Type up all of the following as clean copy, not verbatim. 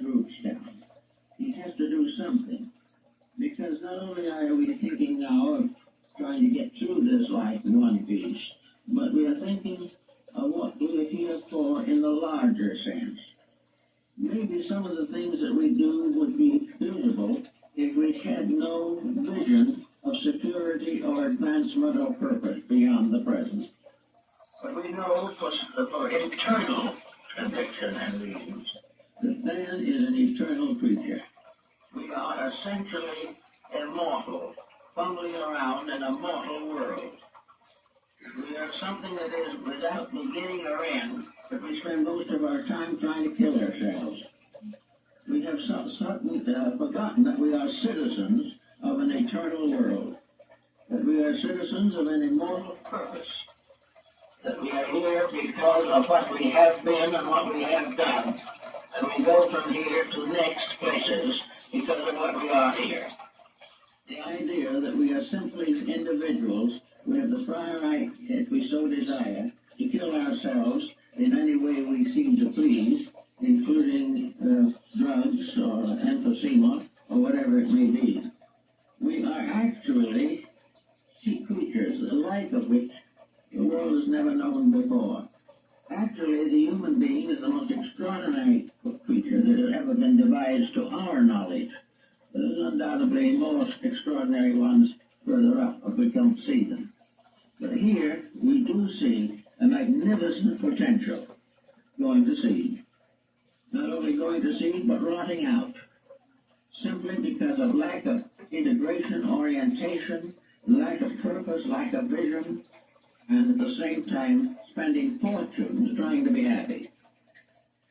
roots down. He has to do something. Because not only are we thinking now of trying to get through this life in one piece, but we are thinking of what we're here for in the larger sense. Maybe some of the things that we do would be feasible if we had no vision of security or advancement or purpose beyond the present. But we know for internal conviction and reasons that man is an eternal creature. We are essentially immortal, fumbling around in a mortal world. We are something that is without beginning or end, but we spend most of our time trying to kill ourselves. We have forgotten that we are citizens of an eternal world, that we are citizens of an immortal purpose, that we are here because of what we have been and what we have done, and we go from here to next places because of what we are here. The idea that we are simply individuals who have the prior right, if we so desire, to kill ourselves in any way we seem to please, including drugs or emphysema or whatever it may be. We are actually sea creatures, the like of which the world has never known before. Actually, the human being is the most extraordinary creature that has ever been devised to our knowledge. There's undoubtedly more extraordinary ones further up if we don't see them. But here we do see a magnificent potential going to seed. Not only going to seed, but rotting out. Simply because of lack of integration, orientation, lack of purpose, lack of vision, and at the same time spending fortunes trying to be happy.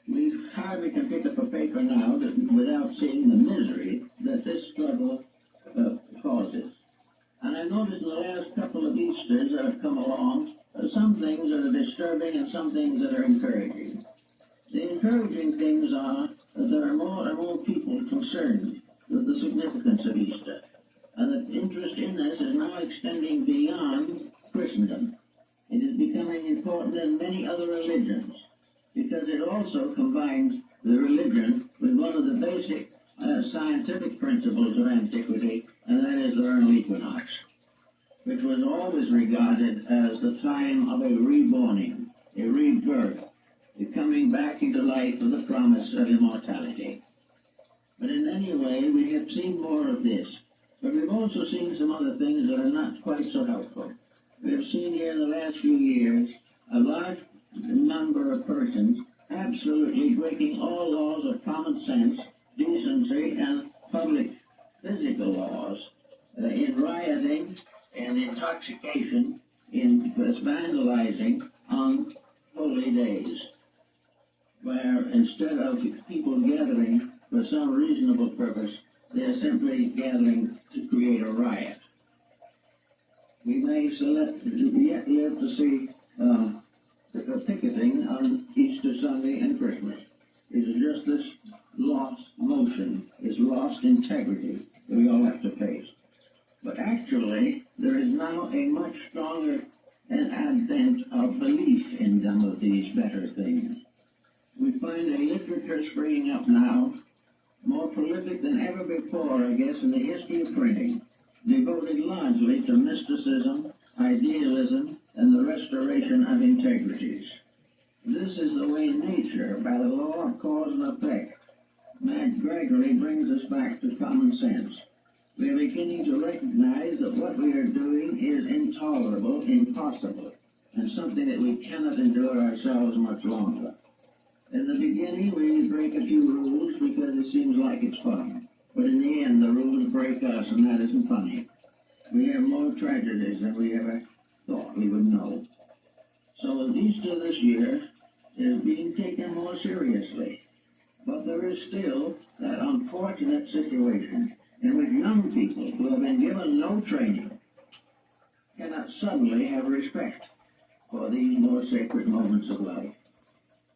We hardly can pick up a paper now without seeing the misery that this struggle causes. And I noticed in the last couple of Easters that have come along, some things that are disturbing and some things that are encouraging. The encouraging things are that there are more and more people concerned with the significance of Easter, and that interest in this is now extending beyond Christendom. It is becoming important in many other religions, because it also combines the religion with one of the basic scientific principles of antiquity, and that is the vernal equinox, which was always regarded as the time of a reborning, a rebirth, the coming back into life of the promise of immortality. But in any way, we have seen more of this. But we've also seen some other things that are not quite so helpful. We have seen here in the last few years a large number of persons absolutely breaking all laws of common sense, decency, and public physical laws in rioting and intoxication, in vandalizing on holy days, where instead of people gathering for some reasonable purpose, they are simply gathering to create a riot. We may yet live to see picketing on Easter Sunday and Christmas. It is just this lost motion, this lost integrity that we all have to face. But actually, there is now a much stronger advent of belief in some of these better things. We find a literature springing up now, more prolific than ever before, I guess, in the history of printing, devoted largely to mysticism, idealism, and the restoration of integrities. This is the way nature, by the law of cause and effect, gradually brings us back to common sense. We are beginning to recognize that what we are doing is intolerable, impossible, and something that we cannot endure ourselves much longer. In the beginning, we break a few rules because it seems like it's fun. But in the end, the rules break us, and that isn't funny. We have more tragedies than we ever thought we would know. So Easter this year is being taken more seriously. But there is still that unfortunate situation in which young people who have been given no training cannot suddenly have respect for these more sacred moments of life.